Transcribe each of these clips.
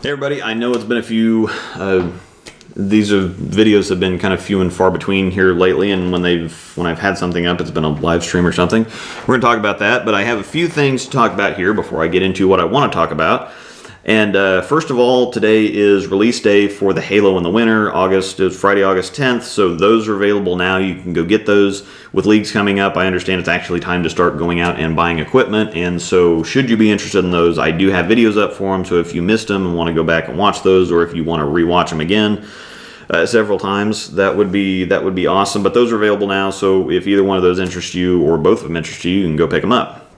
Hey everybody, I know it's been a few, videos have been kind of few and far between here lately, and when I've had something up, it's been a live stream or something. We're going to talk about that, but I have a few things to talk about here before I get into what I want to talk about. And first of all, today is release day for the Halo in the Winter. It's Friday, August 10th, so those are available now. You can go get those. With leagues coming up, I understand it's actually time to start going out and buying equipment, and so should you be interested in those, I do have videos up for them, so if you missed them and want to go back and watch those, or if you want to rewatch them again several times, that would be awesome. But those are available now, so if either one of those interests you or both of them interest you, you can go pick them up.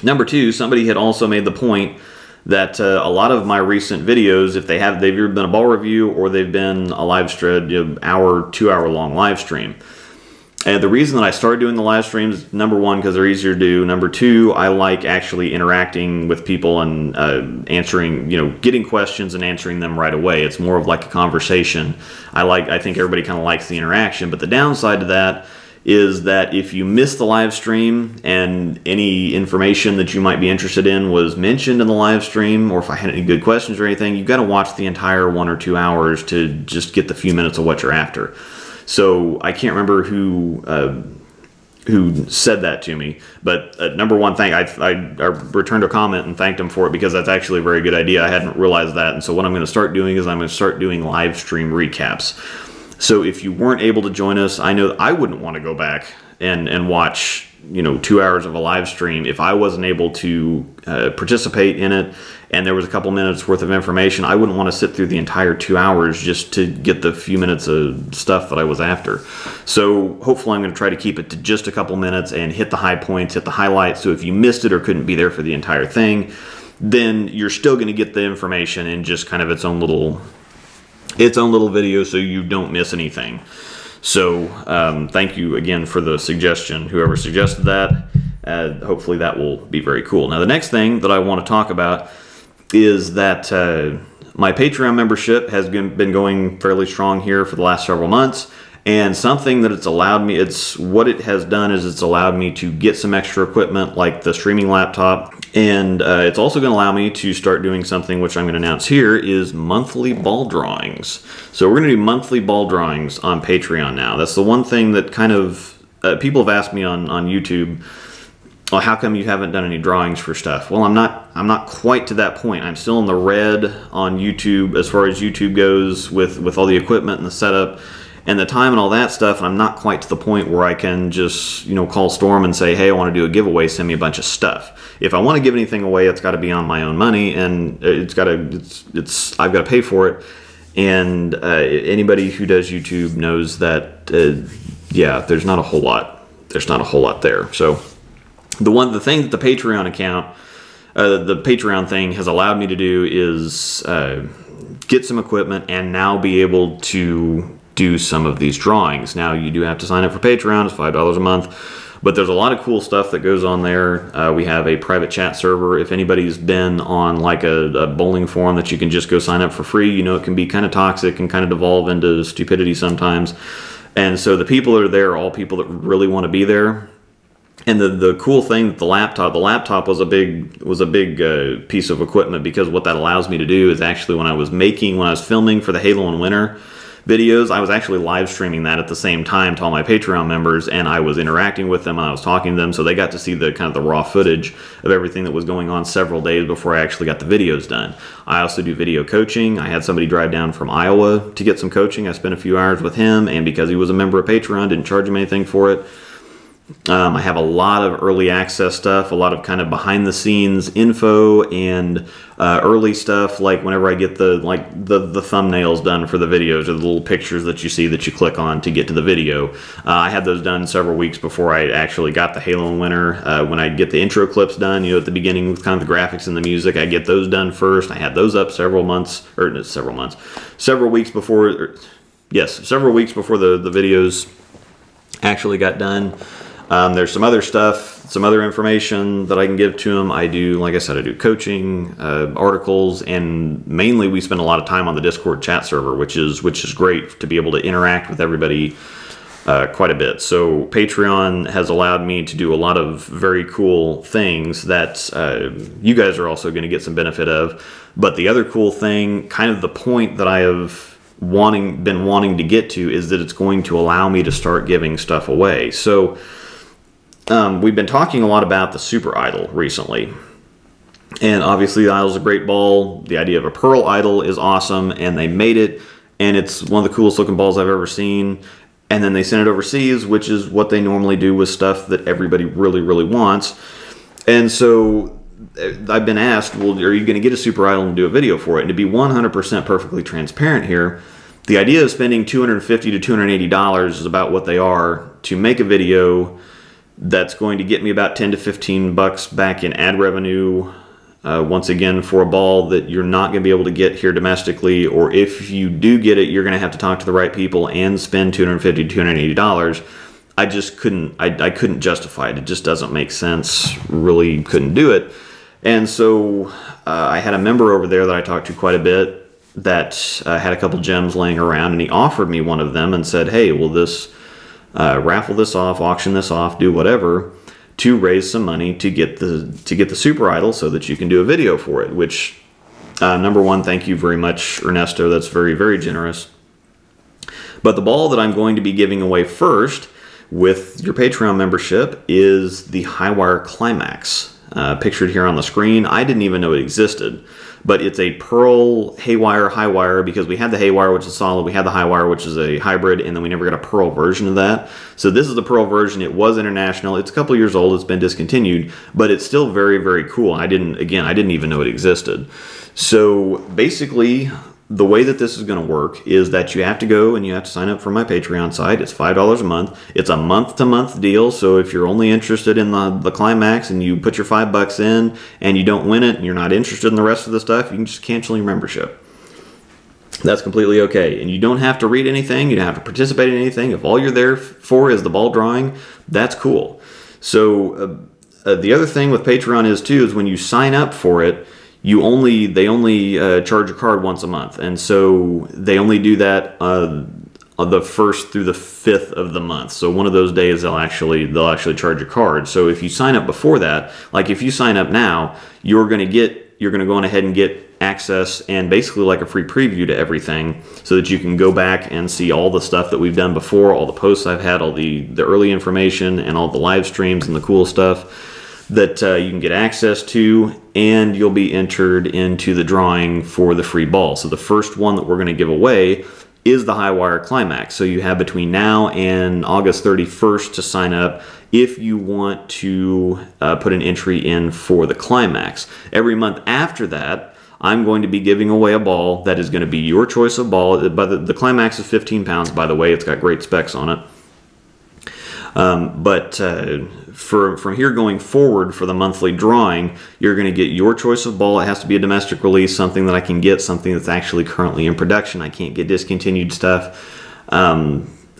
Number two, somebody had also made the point that a lot of my recent videos, if they've either been a ball review or they've been a live stream, 2-hour long live stream. And the reason that I started doing the live streams, number one, because they're easier to do. Number two, I like actually interacting with people and answering, getting questions and answering them right away. It's more of like a conversation. I think everybody kind of likes the interaction, but the downside to that is that if you miss the live stream and any information that you might be interested in was mentioned in the live stream, or if I had any good questions or anything, you've got to watch the entire 1 or 2 hours to just get the few minutes of what you're after. So I can't remember who said that to me, but number one thing, I returned a comment and thanked him for it, because that's actually a very good idea. I hadn't realized that, and so what I'm going to start doing is I'm going to start doing live stream recaps. So if you weren't able to join us, I know I wouldn't want to go back and watch 2 hours of a live stream if I wasn't able to participate in it and there was a couple minutes worth of information. I wouldn't want to sit through the entire 2 hours just to get the few minutes of stuff that I was after. So hopefully I'm going to try to keep it to just a couple minutes and hit the high points, hit the highlights, so if you missed it or couldn't be there for the entire thing, then you're still going to get the information in just kind of its own little video, so you don't miss anything. So thank you again for the suggestion, whoever suggested that. Hopefully that will be very cool. Now the next thing that I want to talk about is that my Patreon membership has been going fairly strong here for the last several months, and something that it's allowed me, what it has done is it's allowed me to get some extra equipment like the streaming laptop, and it's also going to allow me to start doing something which I'm going to announce here, is monthly ball drawings. So we're going to do monthly ball drawings on Patreon now. That's the one thing that kind of, people have asked me on YouTube, well, how come you haven't done any drawings for stuff? Well, I'm not quite to that point. I'm still in the red on YouTube as far as YouTube goes with all the equipment and the setup and the time and all that stuff, and I'm not quite to the point where I can just, call Storm and say, hey, I want to do a giveaway, send me a bunch of stuff. If I want to give anything away, it's got to be on my own money, and I've got to pay for it. And anybody who does YouTube knows that, yeah, there's not a whole lot. There's not a whole lot there. So the thing that the Patreon account, the Patreon thing has allowed me to do is get some equipment and now be able to do some of these drawings. Now you do have to sign up for Patreon. It's $5 a month, but there's a lot of cool stuff that goes on there. We have a private chat server. If anybody's been on like a bowling forum that you can just go sign up for free, it can be kind of toxic and kind of devolve into stupidity sometimes. And so the people that are there are all people that really want to be there. And the cool thing, the laptop was a big piece of equipment, because what that allows me to do is actually when I was filming for the Halo in Winter videos, I was actually live streaming that at the same time to all my Patreon members, and I was interacting with them and I was talking to them, so they got to see the kind of the raw footage of everything that was going on several days before I actually got the videos done. I also do video coaching. I had somebody drive down from Iowa to get some coaching. I spent a few hours with him, and because he was a member of Patreon, didn't charge him anything for it. I have a lot of early access stuff, a lot of kind of behind the scenes info and early stuff, like whenever I get the thumbnails done for the videos, or the little pictures that you see that you click on to get to the video. I had those done several weeks before I actually got the Halo in Winter. When I get the intro clips done, at the beginning with kind of the graphics and the music, I get those done first. I had those up several weeks before the videos actually got done. There's some other stuff, some other information that I can give to them. Like I said, I do coaching, articles, and mainly we spend a lot of time on the Discord chat server, which is great to be able to interact with everybody quite a bit. So Patreon has allowed me to do a lot of very cool things that you guys are also going to get some benefit of. But the other cool thing, kind of the point that I have been wanting to get to, is that it's going to allow me to start giving stuff away. So we've been talking a lot about the Super Idol recently. And obviously the Idol's a great ball. The idea of a Pearl Idol is awesome, and they made it, and it's one of the coolest looking balls I've ever seen. And then they sent it overseas, which is what they normally do with stuff that everybody really, really wants. And so I've been asked, well, are you going to get a Super Idol and do a video for it? And to be 100% perfectly transparent here, the idea of spending $250 to $280 is about what they are to make a video that's going to get me about 10 to 15 bucks back in ad revenue. Once again, for a ball that you're not going to be able to get here domestically, or if you do get it, you're going to have to talk to the right people and spend $250 to $280. I just couldn't, I couldn't justify it. It just doesn't make sense. Really couldn't do it. And so I had a member over there that I talked to quite a bit that had a couple gems laying around, and he offered me one of them and said, hey, will this raffle this off, auction this off, do whatever, to raise some money to get the Super Idol so that you can do a video for it. Which, number one, thank you very much, Ernesto. That's very, very generous. But the ball that I'm going to be giving away first with your Patreon membership is the Highwire Climax, pictured here on the screen. I didn't even know it existed, but it's a Pearl Haywire high wire, because we had the Haywire, which is solid, we had the Highwire, which is a hybrid, and then we never got a Pearl version of that. So this is the Pearl version. It was international. It's a couple years old. It's been discontinued, but it's still very, very cool. I didn't even know it existed. So basically, the way that this is going to work is that you have to go and you have to sign up for my Patreon site. It's $5 a month. It's a month-to-month deal, so if you're only interested in the Climax and you put your $5 in and you don't win it and you're not interested in the rest of the stuff, you can just cancel your membership. That's completely okay. And you don't have to read anything. You don't have to participate in anything. If all you're there for is the ball drawing, that's cool. So the other thing with Patreon is when you sign up for it, they only charge a card once a month, and so they only do that the 1st through the 5th of the month. So one of those days they'll actually charge a card. So if you sign up before that, like if you sign up now, you're going to go on ahead and get access and basically like a free preview to everything, so that you can go back and see all the stuff that we've done before, all the posts I've had, all the early information, and all the live streams and the cool stuff that you can get access to, and you'll be entered into the drawing for the free ball. So the first one that we're going to give away is the Highwire Climax. So you have between now and August 31st to sign up if you want to put an entry in for the Climax. Every month after that, I'm going to be giving away a ball that is going to be your choice of ball. The Climax is 15 pounds, by the way. It's got great specs on it. From here going forward, for the monthly drawing, you're going to get your choice of ball. It has to be a domestic release, something that I can get, something that's actually currently in production. I can't get discontinued stuff.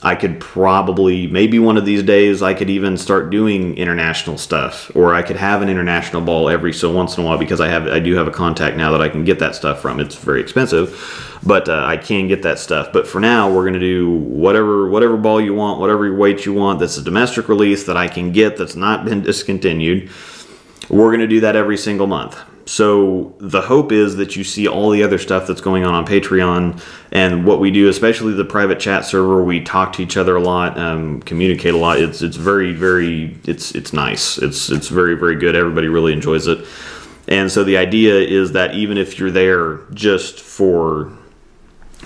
I could probably, maybe one of these days, I could even start doing international stuff, or I could have an international ball every so once in a while, because I do have a contact now that I can get that stuff from. It's very expensive, but I can get that stuff. But for now, we're going to do whatever ball you want, whatever weight you want, that's a domestic release that I can get that's not been discontinued. We're going to do that every single month. So the hope is that you see all the other stuff that's going on Patreon, and what we do, especially the private chat server. We talk to each other a lot, communicate a lot. It's very, very, it's nice. It's very, very good. Everybody really enjoys it. And so the idea is that even if you're there just for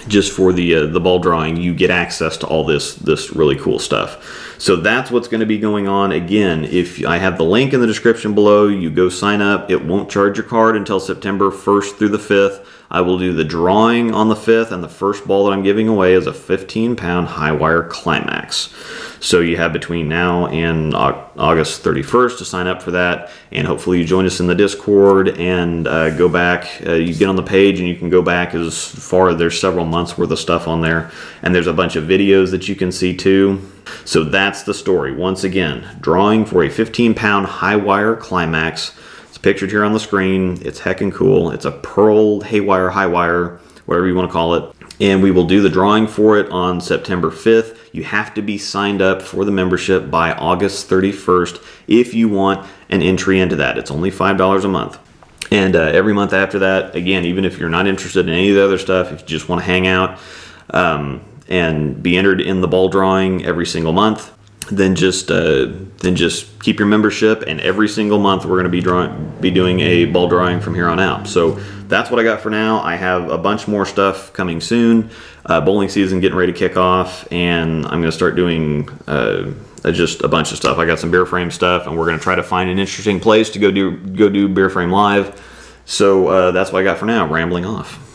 the ball drawing, you get access to all this really cool stuff. So that's what's going to be going on. Again, if I have the link in the description below, you go sign up. It won't charge your card until September 1st through the 5th. I will do the drawing on the 5th, and the first ball that I'm giving away is a 15-pound Highwire Climax. So you have between now and August 31st to sign up for that, and hopefully you join us in the Discord and go back. You get on the page and you can go back as far as there's several months worth of stuff on there, and there's a bunch of videos that you can see too. So that's the story. Once again, drawing for a 15-pound Highwire Climax. It's pictured here on the screen. It's heckin' cool. It's a Pearl Haywire high wire, whatever you want to call it. and we will do the drawing for it on September 5th. You have to be signed up for the membership by August 31st if you want an entry into that. It's only $5 a month. And every month after that, again, even if you're not interested in any of the other stuff, if you just want to hang out and be entered in the ball drawing every single month, then just keep your membership, and every single month we're going to be doing a ball drawing from here on out. So that's what I got for now. I have a bunch more stuff coming soon. Bowling season getting ready to kick off, and I'm going to start doing just a bunch of stuff. I got some beer frame stuff, and we're going to try to find an interesting place to go do beer frame live. So that's what I got for now. Rambling off.